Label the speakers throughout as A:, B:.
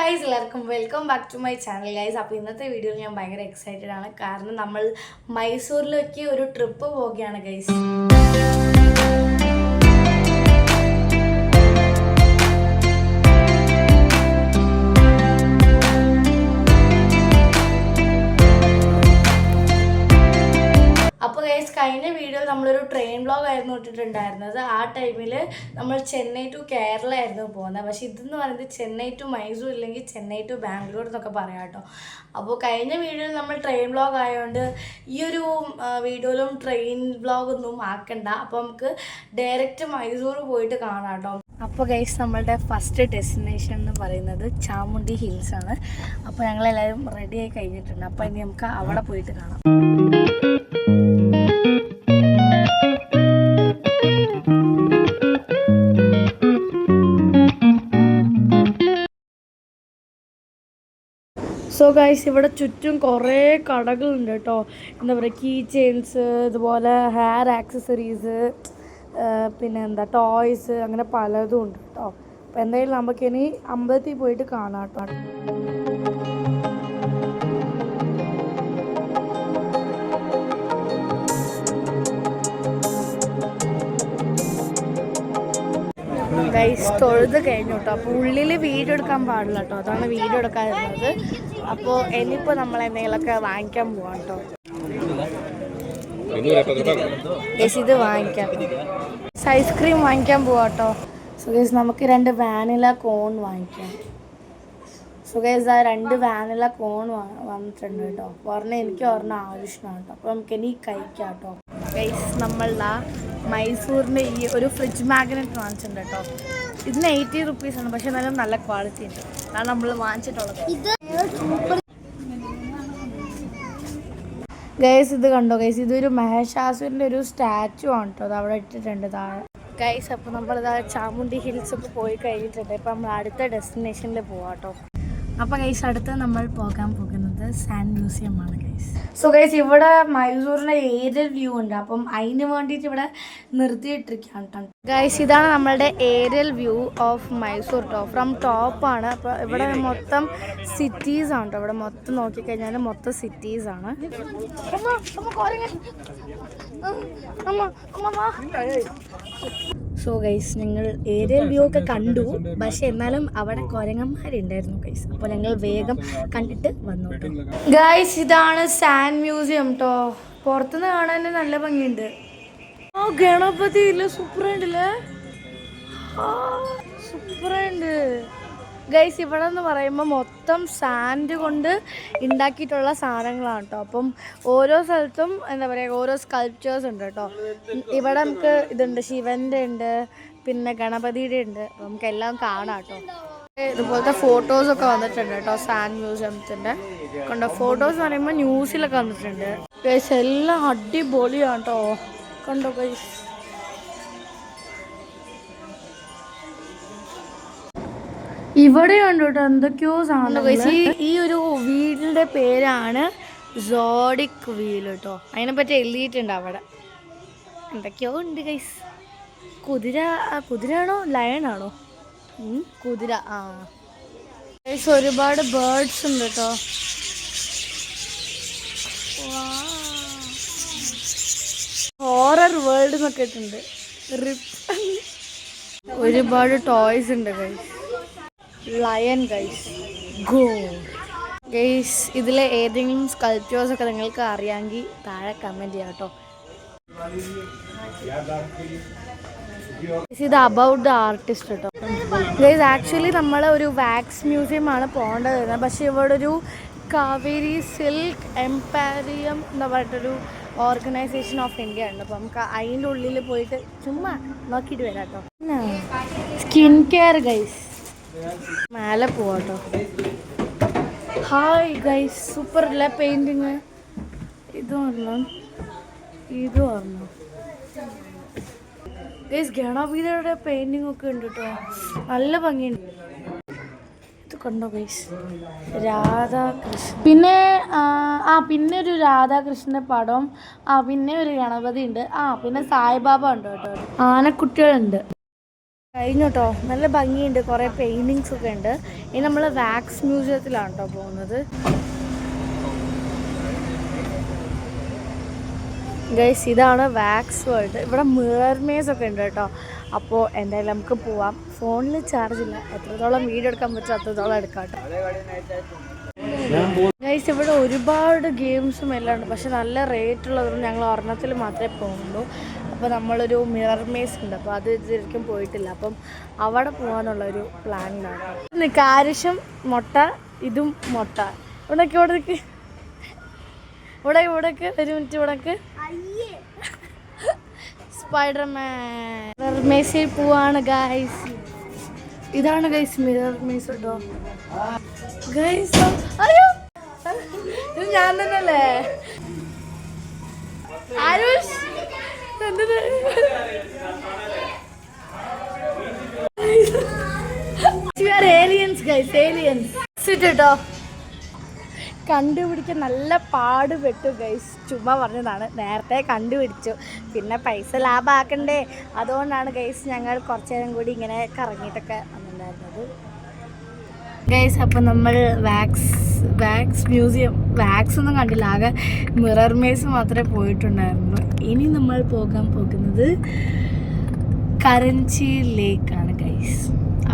A: Guys എല്ലാവർക്കും welcome back to my channel guys. അപ്പോൾ ഇന്നത്തെ വീഡിയോയിൽ ഞാൻ ഭയങ്കര എക്സൈറ്റഡ് ആണ്. കാരണം നമ്മൾ മൈസൂരിലേക്ക് ഒരു ട്രിപ്പ് പോവുകയാണ് ഗൈസ്. അപ്പോൾ ഗൈസ് കഴിഞ്ഞ വീഡിയോയിൽ നമ്മളൊരു ട്രെയിൻ വ്ളോഗ് ആയിരുന്നു ഇട്ടിട്ടുണ്ടായിരുന്നത്. ആ ടൈമിൽ നമ്മൾ ചെന്നൈ ടു കേരള ആയിരുന്നു പോകുന്നത്. പക്ഷെ ഇതെന്ന് പറയുന്നത് ചെന്നൈ ടു മൈസൂർ ഇല്ലെങ്കിൽ ചെന്നൈ ടു ബാംഗ്ലൂർ എന്നൊക്കെ പറയാം കേട്ടോ. അപ്പോൾ കഴിഞ്ഞ വീഡിയോയിൽ നമ്മൾ ട്രെയിൻ വ്ളോഗ് ആയതുകൊണ്ട് ഈ ഒരു വീഡിയോയിലും ട്രെയിൻ വ്ളോഗൊന്നും ആക്കണ്ട. അപ്പോൾ നമുക്ക് ഡയറക്റ്റ് മൈസൂർ പോയിട്ട് കാണാം കേട്ടോ. അപ്പോൾ ഗൈസ് നമ്മളുടെ ഫസ്റ്റ് ഡെസ്റ്റിനേഷൻ എന്ന് പറയുന്നത് ചാമുണ്ഡി ഹിൽസ് ആണ്. അപ്പോൾ ഞങ്ങളെല്ലാവരും റെഡി ആയി കഴിഞ്ഞിട്ടുണ്ട്. അപ്പോൾ ഇനി നമുക്ക് അവിടെ പോയിട്ട് കാണാം. സോ ഗൈസ് ഇവിടെ ചുറ്റും കുറേ കടകളുണ്ട് കേട്ടോ. എന്താ പറയുക, കീ ചെയിൻസ്, ഇതുപോലെ ഹെയർ ആക്സസറീസ്, പിന്നെ എന്താ ടോയ്സ്, അങ്ങനെ പലതും ഉണ്ട് കേട്ടോ. അപ്പോൾ എന്തായാലും നമുക്കിനി അമ്പലത്തിൽ പോയിട്ട് കാണാം കേട്ടോ. ഗൈസ് തൊഴുത് കഴിഞ്ഞു കേട്ടോ. അപ്പോൾ ഉള്ളിൽ വീഡിയോ എടുക്കാൻ പാടില്ല കേട്ടോ, അതാണ് വീഡിയോ എടുക്കാതിരുന്നത്. അപ്പോൾ ഇനിയിപ്പോൾ നമ്മൾ എന്തെങ്കിലുമൊക്കെ വാങ്ങിക്കാൻ പോവാം കേട്ടോ. ഗൈസ് ഇത് വാങ്ങിക്കാം, ഐസ്ക്രീം വാങ്ങിക്കാൻ പോവാം കേട്ടോ. സോ ഗൈസ് നമുക്ക് 2 വാനില കോൺ വാങ്ങിക്കാം. സോ ഗൈസ് ആ 2 വാനില കോൺ വന്നിട്ടുണ്ട് കേട്ടോ. ഒരെണ്ണം എനിക്ക് ഒരെണ്ണം ആവശ്യമാണ് കേട്ടോ. അപ്പോൾ നമുക്ക് ഇനി കഴിക്കാം കേട്ടോ. ഗൈസ് നമ്മളുടെ മൈസൂരിൻ്റെ ഈ ഒരു ഫ്രിഡ്ജ് മാഗ്നറ്റ് വാങ്ങിച്ചിട്ടുണ്ട് കേട്ടോ. ഇതിന് 80 റുപ്പീസാണ്, പക്ഷെ എന്നാലും നല്ല ക്വാളിറ്റി ഉണ്ട്. അതാണ് നമ്മൾ വാങ്ങിച്ചിട്ടുള്ളത്. ഗൈസ് ഇത് കണ്ടോ ഗൈസ്, ഇതൊരു മഹേഷാസുരൻ്റെ ഒരു സ്റ്റാച്ചു ആണ് കേട്ടോ. അത് അവിടെ ഇട്ടിട്ടുണ്ട് താഴെ. ഗൈസ് അപ്പോൾ നമ്മളിതാ ചാമുണ്ഡി ഹിൽസ് ഒക്കെ പോയി കഴിഞ്ഞിട്ടുണ്ട്. ഇപ്പോൾ നമ്മൾ അടുത്ത ഡെസ്റ്റിനേഷനിൽ പോവാം കേട്ടോ. അപ്പോൾ ഗൈസ് അടുത്ത് നമ്മൾ പോകാൻ പോകുന്നത് സാൻഡ് മ്യൂസിയം ആണ് ഗൈസ്. സോ ഗൈസ് ഇവിടെ മൈസൂരിൻ്റെ ഏരിയൽ വ്യൂ ഉണ്ട്. അപ്പം അതിന് വേണ്ടിയിട്ട് ഇവിടെ നിർത്തിയിട്ടിരിക്കുകയാണ് കേട്ടോ. ഗൈസ് ഇതാണ് നമ്മളുടെ ഏരിയൽ വ്യൂ ഓഫ് മൈസൂർ കേട്ടോ. ഫ്രം ടോപ്പാണ്. അപ്പോൾ ഇവിടെ മൊത്തം സിറ്റീസാണ് കേട്ടോ. ഇവിടെ മൊത്തം നോക്കിക്കഴിഞ്ഞാൽ മൊത്തം സിറ്റീസാണ്. സോ ഗൈസ് ഞങ്ങൾ ഏരിയൽ വ്യൂ ഒക്കെ കണ്ടു, പക്ഷെ എന്നാലും അവിടെ കുരങ്ങന്മാരുണ്ടായിരുന്നു ഗൈസ്. അപ്പോൾ ഞങ്ങൾ വേഗം കണ്ടിട്ട് വന്നു കേട്ടോ. ഗൈസ് ഇതാണ് സാൻഡ് മ്യൂസിയം കേട്ടോ. പുറത്തുനിന്ന് കാണാൻ നല്ല ഭംഗിയുണ്ട്. ആ ഗണപതി ഇല്ല, സൂപ്പറുണ്ടല്ലേ, സൂപ്പറുണ്ട് ഗൈസ്. ഇവിടെ എന്ന് പറയുമ്പോൾ മൊത്തം സാൻഡ് കൊണ്ട് ഉണ്ടാക്കിയിട്ടുള്ള സാധനങ്ങളാണ് കേട്ടോ. അപ്പം ഓരോ സ്ഥലത്തും എന്താ പറയുക ഓരോ സ്കൾപ്ചേഴ്സ് ഉണ്ട് കേട്ടോ. ഇവിടെ നമുക്ക് ഇതുണ്ട്, ശിവൻ്റെ ഉണ്ട്, പിന്നെ ഗണപതിയുടെ ഉണ്ട്. അപ്പം നമുക്ക് എല്ലാം കാണാം കേട്ടോ. ഇതുപോലത്തെ ഫോട്ടോസൊക്കെ വന്നിട്ടുണ്ട് കേട്ടോ സാൻഡ് മ്യൂസിയത്തിൻ്റെ. കണ്ടോ ഫോട്ടോസ് എന്ന് പറയുമ്പോൾ ന്യൂസിലൊക്കെ വന്നിട്ടുണ്ട് ഗൈസ്. എല്ലാം അടിപൊളിയാണ് കേട്ടോ. കണ്ടോ ഗൈസ്. ഇവിടെയുണ്ട് കേട്ടോ എന്തൊക്കെയോ സാധനം. ഈ ഒരു വീടിൻ്റെ പേരാണ് സോഡിക് വീൽ കേട്ടോ. അതിനെപ്പറ്റി എഴുതിയിട്ടുണ്ട് അവിടെ. എന്തൊക്കെയോ ഉണ്ട് ഗൈസ്. കുതിരയാണോ ലയണാണോ? കുതിര. ആ ഗൈസ് ഒരുപാട് ബേർഡ്സ് ഉണ്ട് കേട്ടോ. ഹോറർ വേൾഡ് എന്നൊക്കെ ഇട്ടുണ്ട്. ഒരുപാട് ടോയ്സ് ഉണ്ട് guys. Lion guys, go guys. ഇതിലെ ഏതെങ്കിലും സ്കൾപ്ചേഴ്സ് ഒക്കെ നിങ്ങൾക്ക് അറിയാമെങ്കിൽ താഴെ കമൻറ്റ് ചെയ്യാം കേട്ടോ. ഇത് അബൌട്ട് ദ ആർട്ടിസ്റ്റ് കേട്ടോ ഗൈസ്. ആക്ച്വലി നമ്മൾ ഒരു വാക്സ് മ്യൂസിയമാണ് പോകേണ്ടത് വരുന്നത്, പക്ഷേ ഇവിടെ ഒരു കാവേരി സിൽക്ക് എംപാരിയം എന്ന് പറഞ്ഞിട്ടൊരു ഓർഗനൈസേഷൻ ഓഫ് ഇന്ത്യ ഉണ്ട്. അപ്പോൾ നമുക്ക് അതിൻ്റെ ഉള്ളിൽ പോയിട്ട് ചുമ്മാ നോക്കിയിട്ട് വരാം കേട്ടോ. സ്കിൻ കെയർ ഗൈസ്, മേലെ പോവാട്ടോ. ഹായ് ഗൈസ്, സൂപ്പർ അല്ലേ പെയിൻറ്റിങ്. ഇത് പറഞ്ഞു ഗൈസ്. ഗണപതിയുടെ പെയിൻറ്റിങ് ഒക്കെ ഉണ്ട് കേട്ടോ, നല്ല ഭംഗിയുണ്ട്. ഇത് കണ്ടോ ഗൈസ്, രാധാകൃഷ്ണൻ. പിന്നെ പിന്നെ ഒരു രാധാകൃഷ്ണൻ്റെ പടം. പിന്നെ ഒരു ഗണപതി ഉണ്ട്. പിന്നെ സായിബാബ ഉണ്ട് കേട്ടോ. ആനക്കുട്ടികളുണ്ട്. കഴിഞ്ഞു കേട്ടോ. നല്ല ഭംഗിയുണ്ട്, കുറേ പെയിൻറ്റിങ്സ് ഒക്കെ ഉണ്ട്. ഇനി നമ്മൾ വാക്സ് മ്യൂസിയത്തിലാണ് കേട്ടോ പോകുന്നത്. ഗൈസ് ഇതാണ് വാക്സ് വേൾഡ്. ഇവിടെ മിറർ മേസ് ഒക്കെ ഉണ്ട് കേട്ടോ. അപ്പോൾ എന്തായാലും നമുക്ക് പോവാം. ഫോണിൽ ചാർജ് ഇല്ല, എത്രത്തോളം വീഡിയോ എടുക്കാൻ പറ്റുമോ അത്രത്തോളം എടുക്കാം കേട്ടോ. ഗൈസ് ഇവിടെ ഒരുപാട് ഗെയിംസും എല്ലാം ഉണ്ട്, പക്ഷെ നല്ല റേറ്റ് ഉള്ളതുകൊണ്ട് ഞങ്ങൾ ഒരെണ്ണത്തിൽ മാത്രമേ പോകുന്നുള്ളൂ. അപ്പോൾ നമ്മളൊരു മിറർ മേസ് ഉണ്ട്, അപ്പോൾ അത് ഇതുവരെയ്ക്കും പോയിട്ടില്ല. അപ്പം അവിടെ പോകാനുള്ളൊരു പ്ലാനിലാണ്. കാരിശം മുട്ട, ഇതും മുട്ട. ഇവിടേക്ക് ഇവിടേക്ക് ഇവിടേക്ക് ഒരു മിനിറ്റ്. ഇവിടേക്ക് സ്പൈഡർമാൻ മിറർ മേസിൽ പോവാണ് ഗൈസ്. ഇതാണ് ഗൈസ് മിറർ മേസ് കേട്ടോ. ഗൈസ് അയ്യോ ഇത് ഞാൻ തന്നെയല്ലേ ആരുഷ്? ഏലിയൻസ് ഗൈസ്, ഏലിയൻസ് കേട്ടോ. കണ്ടുപിടിക്കാൻ നല്ല പാടുപെട്ടു ഗൈസ്. ചുമ്മാ പറഞ്ഞതാണ്, നേരത്തെ കണ്ടുപിടിച്ചു. പിന്നെ പൈസ ലാഭമാക്കണ്ടേ, അതുകൊണ്ടാണ് ഗൈസ് ഞങ്ങൾ കുറച്ചു നേരം കൂടി ഇങ്ങനെ കറങ്ങിയിട്ടൊക്കെ വന്നിട്ടുണ്ടായിരുന്നത് ഗൈസ്. അപ്പം നമ്മൾ വാക്സ് മ്യൂസിയം, വാക്സ് ഒന്നും കണ്ടില്ല, ആകെ മിറർ മേസ് മാത്രമേ പോയിട്ടുണ്ടായിരുന്നു. ഇനി നമ്മൾ പോകാൻ പോകുന്നത് കരഞ്ചി ലേക്കാണ് ഗൈസ്.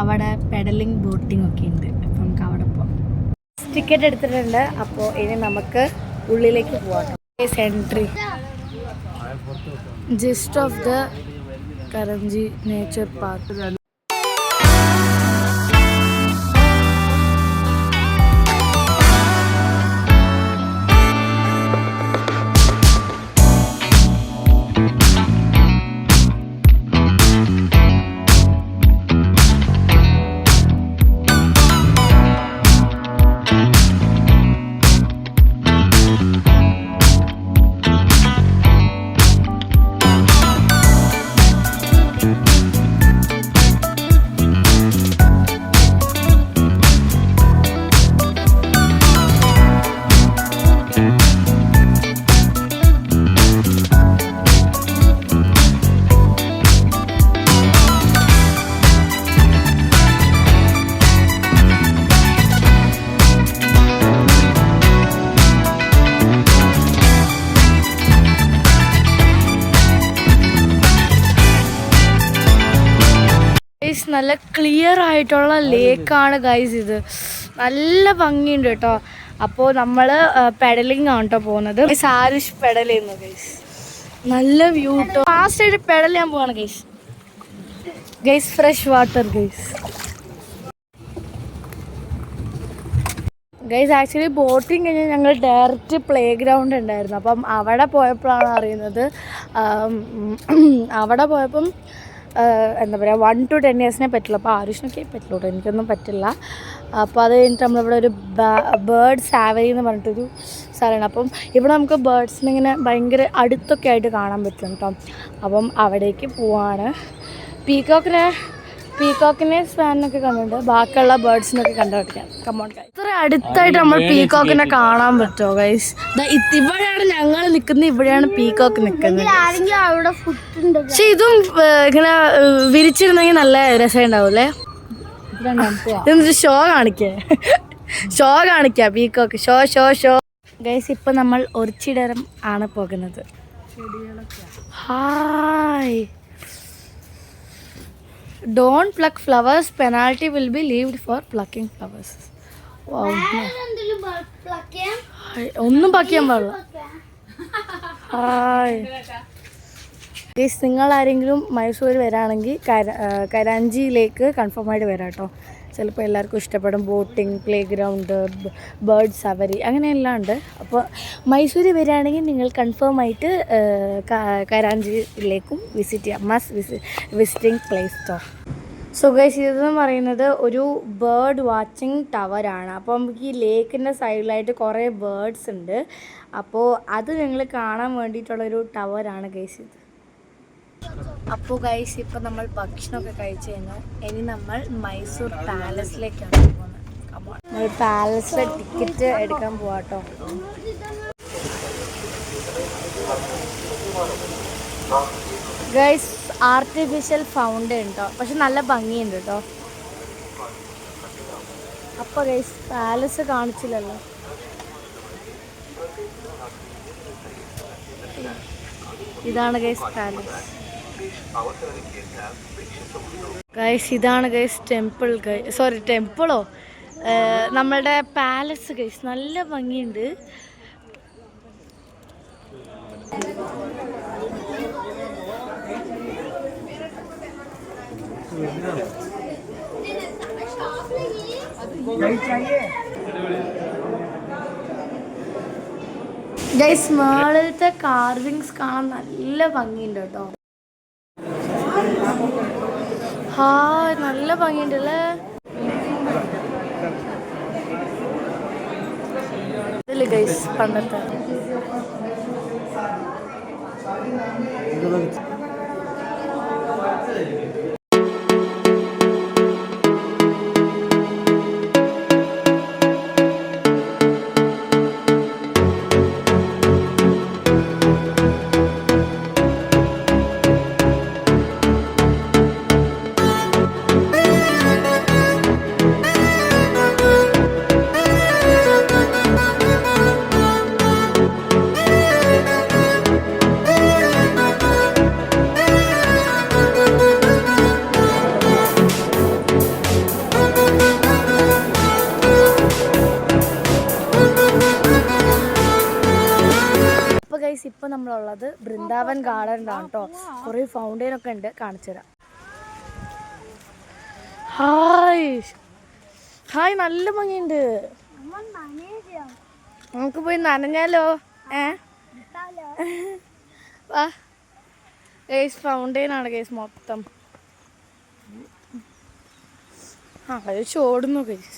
A: അവിടെ പെഡലിംഗ് ബോട്ടിംഗ് ഒക്കെ ഉണ്ട്. അപ്പം നമുക്ക് അവിടെ പോകാം. ടിക്കറ്റ് എടുത്തിട്ടുണ്ട്. അപ്പോൾ ഇനി നമുക്ക് ഉള്ളിലേക്ക് പോകാം. Entry just off the Karanji nature park. നല്ല ക്ലിയർ ആയിട്ടുള്ള ലേക്കാണ് ഗൈസ്. ഇത് നല്ല ഭംഗിയുണ്ട് കേട്ടോ. അപ്പോൾ നമ്മൾ പെഡലിംഗ് ആണ് കേട്ടോ പോകുന്നത്. ആരുഷ് പെഡൽ ചെയ്യുന്നു ഗൈസ്. നല്ല വ്യൂ കേട്ടോ. ഫാസ്റ്റായിട്ട് പെഡൽ ചെയ്യാൻ പോവാണ് guys. Guys fresh water guys. Guys actually boating കഴിഞ്ഞാൽ ഞങ്ങൾ ഡയറക്റ്റ് പ്ലേ ഗ്രൗണ്ട് ഉണ്ടായിരുന്നു. അപ്പം അവിടെ പോയപ്പോഴാണ് അറിയുന്നത്, അവിടെ പോയപ്പം എന്താ പറയുക 1 to 10 yearsനെ പറ്റുള്ളൂ. അപ്പോൾ ആരുഷിനൊക്കെ പറ്റുള്ളൂ, എനിക്കൊന്നും പറ്റില്ല. അപ്പോൾ അത് കഴിഞ്ഞിട്ട് നമ്മളിവിടെ ഒരു ബേർഡ് സാവരി എന്ന് പറഞ്ഞിട്ടൊരു സ്ഥലമാണ്. അപ്പം ഇവിടെ നമുക്ക് ബേർഡ്സിനെ ഇങ്ങനെ ഭയങ്കര അടുത്തൊക്കെ ആയിട്ട് കാണാൻ പറ്റും കേട്ടോ. അപ്പം അവിടേക്ക് പോവാണ്. പീകോക്കിനെ സ്പാനൊക്കെ കണ്ടിട്ടുണ്ട്, ബാക്കിയുള്ള ബേർഡ്സിനൊക്കെ കണ്ടുപിടിക്കാം. കമോൺ ഗൈസ്, ഇത്ര അടുത്തായിട്ട് നമ്മൾ പീകോക്കിനെ കാണാൻ പറ്റുമോ ഗൈസ്? ഇവിടെയാണ് ഞങ്ങൾ നിൽക്കുന്നത്, ഇവിടെയാണ് പീകോക്ക് നിൽക്കുന്നത്. പക്ഷെ ഇതും ഇങ്ങനെ വിരിച്ചിരുന്നെങ്കിൽ നല്ല രസമുണ്ടാവൂലേ? എന്നിട്ട് ഷോ കാണിക്കാം പീകോക്ക് ഷോ ഗൈസ്. ഇപ്പം നമ്മൾ ഒർച്ചിഡരം ആണ് പോകുന്നത്. Hi, don't pluck flowers, penalty will be levied for plucking flowers. ഒന്നും പക്കിയാൻ പാടില്ല. ഹായ് ഗൈസ്, നിങ്ങൾ ആരെങ്കിലും മൈസൂർ വരാണെങ്കിൽ കരാഞ്ചിയിലേക്ക് കൺഫേം ആയിട്ട് വരാം കേട്ടോ. ചിലപ്പോൾ എല്ലാവർക്കും ഇഷ്ടപ്പെടും. ബോട്ടിങ്, പ്ലേ ഗ്രൗണ്ട്, ബേർഡ് സവരി അങ്ങനെയെല്ലാം ഉണ്ട്. അപ്പോൾ മൈസൂർ വരികയാണെങ്കിൽ നിങ്ങൾ കൺഫേം ആയിട്ട് കരാഞ്ചിയിലേക്കും വിസിറ്റ് ചെയ്യാം. മസ്റ്റ് വിസിറ്റിംഗ് പ്ലേസ് കേട്ടോ. സോ ഗൈസ്, ഇതെന്ന് പറയുന്നത് ഒരു ബേർഡ് വാച്ചിങ് ടവറാണ്. അപ്പോൾ നമുക്ക് ഈ ലേക്കിൻ്റെ സൈഡിലായിട്ട് കുറേ ബേർഡ്സ് ഉണ്ട്. അപ്പോൾ അത് നിങ്ങൾ കാണാൻ വേണ്ടിയിട്ടുള്ളൊരു ടവറാണ് ഗൈസ് ഇത്. അപ്പോൾ ഗൈസ്, ഇപ്പോൾ നമ്മൾ ഭക്ഷണമൊക്കെ കഴിച്ചു കഴിഞ്ഞാൽ ഇനി നമ്മൾ മൈസൂർ പാലസിലേക്കാണ് പോകുന്നത്. നമ്മൾ പാലസിലെ ടിക്കറ്റ് എടുക്കാൻ പോവാട്ടോ. ഗൈസ് ആർട്ടിഫിഷ്യൽ ഫൗണ്ടൻ കേട്ടോ, പക്ഷെ നല്ല ഭംഗിയുണ്ട് കേട്ടോ. അപ്പോൾ ഗൈസ് പാലസ് കാണിച്ചില്ലല്ലോ. ഇതാണ് ഗൈസ് പാലസ്. ഗൈസ് ഇതാണ് ഗൈസ് ടെമ്പിൾ. സോറി ടെമ്പിളോ, നമ്മളുടെ പാലസ് ഗൈസ്. നല്ല ഭംഗിയുണ്ട്. ഗൈസ് മേളത്തെ കാർവിങ്സ് കാണാൻ നല്ല ഭംഗിയുണ്ട് കേട്ടോ. നല്ല ഭംഗിയുണ്ടല്ലേ. ഇതില് ഗൈസ് പണ്ടത്തെ ഇപ്പോൾ നമ്മളുള്ളത് ബൃന്ദാവൻ ഗാർഡനിലാണ് കേട്ടോ. കുറേ ഫൗണ്ടെയിനൊക്കെ ഉണ്ട്, കാണിച്ചു തരാം. ഹായ് നല്ല ഭംഗിയുണ്ട്. നമുക്ക് പോയി നനഞ്ഞാലോ? വാ ഗൈസ്, ഫൗണ്ടെയിനാണ് ഗൈസ് മൊത്തം. അത് ചോടുന്നു ഗൈസ്.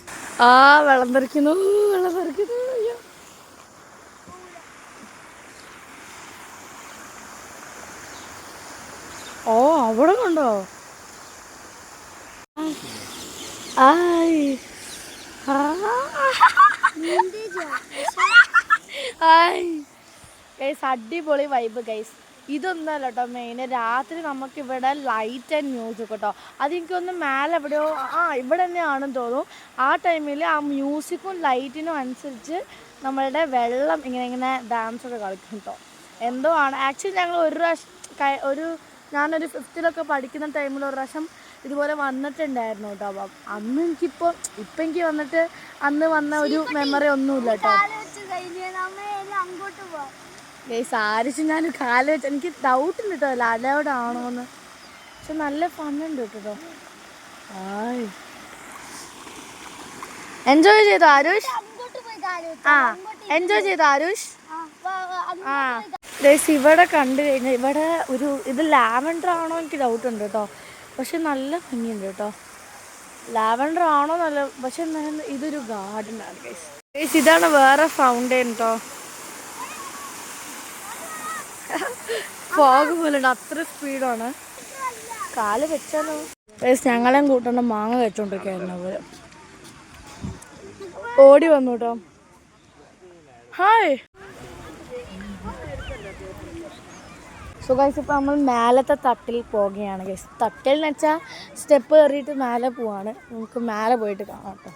A: വെള്ളം തെറിക്കുന്നു, വെള്ളം തെറിക്കുന്നു. അവിടെ കണ്ടോ? ഗൈസ് അടിപൊളി വൈബ് ഗൈസ്. ഇതൊന്നല്ല കേട്ടോ മെയിൻ. രാത്രി നമുക്കിവിടെ ലൈറ്റ് ആൻഡ് മ്യൂസിക് കേട്ടോ. അതെനിക്കൊന്ന് മേലെ എവിടെയോ ഇവിടെ തന്നെയാണെന്ന് തോന്നുന്നു. ആ ടൈമിൽ ആ മ്യൂസിക്കും ലൈറ്റിനും അനുസരിച്ച് നമ്മളുടെ വെള്ളം ഇങ്ങനെ ഡാൻസൊക്കെ കളിക്കും കേട്ടോ. എന്തോ ആണ്. ആക്ച്വലി ഞങ്ങൾ ഞാനൊരു 5th പഠിക്കുന്ന ടൈമിൽ ഒരു പ്രാവശ്യം ഇതുപോലെ വന്നിട്ടുണ്ടായിരുന്നു കേട്ടോ. അപ്പം അന്ന് ഇപ്പം എനിക്ക് വന്നിട്ട് അന്ന് വന്ന ഒരു മെമ്മറി ഒന്നുമില്ല കേട്ടോ. സാരിച്ച് ഞാൻ കാല് വെച്ച് എനിക്ക് ഡൗട്ടുണ്ട് കേട്ടോ അലൗഡ് ആണോ എന്ന്. പക്ഷെ നല്ല ഫണ്ണുണ്ട് കേട്ടോ. എൻജോയ് ചെയ്തോ ആരുഷ്? എൻജോയ് ചെയ്തോ ആരുഷ്? ഗൈസ് ഇവിടെ കണ്ടു കഴിഞ്ഞാൽ ഇവിടെ ഇത് ലാവൻഡർ ആണോ എനിക്ക് ഡൗട്ടുണ്ട് കേട്ടോ. പക്ഷെ നല്ല ഭംഗിയുണ്ട് കേട്ടോ. ലാവൻഡർ ആണോ നല്ല, പക്ഷെ ഇതൊരു ഗാർഡനാണ് ഗൈസ്. ഗൈസ് ഇതാണ് വേറെ ഫൗണ്ടെയിൻ കേട്ടോ. ഫോഗ് പോലുണ്ട്, അത്ര സ്പീഡാണ്. കാല് വെച്ചാലോ ഗൈസ്. ഞങ്ങളെയും കൂട്ടണ്ട മാങ്ങ വെച്ചോണ്ടിരിക്കുകയായിരുന്നു അവര്. ഓടി വന്നു കേട്ടോ. ഹായ്. സോ ഗൈസ് ഇപ്പോൾ നമ്മൾ മേലത്തെ തട്ടിൽ പോകുകയാണ് ഗൈസ്. തട്ടിൽ എന്ന് വെച്ചാൽ സ്റ്റെപ്പ് കയറിയിട്ട് മേലെ പോവാണ്. നമുക്ക് മേലെ പോയിട്ട് കാണാം കേട്ടോ.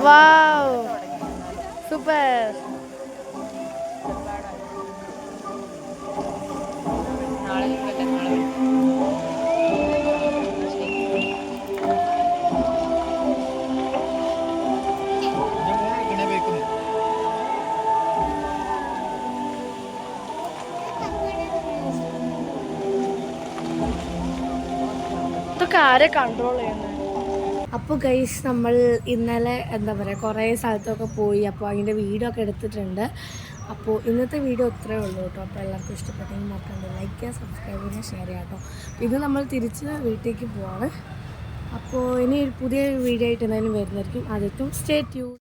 A: Wow, super. ഇതൊക്കെ ആരെ കൺട്രോൾ ചെയ്യുന്നത്? അപ്പോൾ ഗൈസ് നമ്മൾ ഇന്നലെ എന്താ പറയുക കുറേ സ്ഥലത്തൊക്കെ പോയി. അപ്പോൾ അതിൻ്റെ വീഡിയോ ഒക്കെ എടുത്തിട്ടുണ്ട്. അപ്പോൾ ഇന്നത്തെ വീഡിയോ ഇത്രയേ ഉള്ളൂ കേട്ടോ. അപ്പോൾ എല്ലാവർക്കും ഇഷ്ടപ്പെട്ടെങ്കിൽ മറക്കണ്ട ലൈക്ക് ചെയ്യുക, സബ്സ്ക്രൈബ് ചെയ്യുക, ഷെയർ ചെയ്യുക കേട്ടോ. ഇത് നമ്മൾ തിരിച്ച് വീട്ടിലേക്ക് പോവാണ്. അപ്പോൾ ഇനി ഒരു പുതിയ വീഡിയോ ആയിട്ട് എന്തായാലും വരുന്നതായിരിക്കും. ആദ്യത്തും സ്റ്റേ ട്യൂൺ.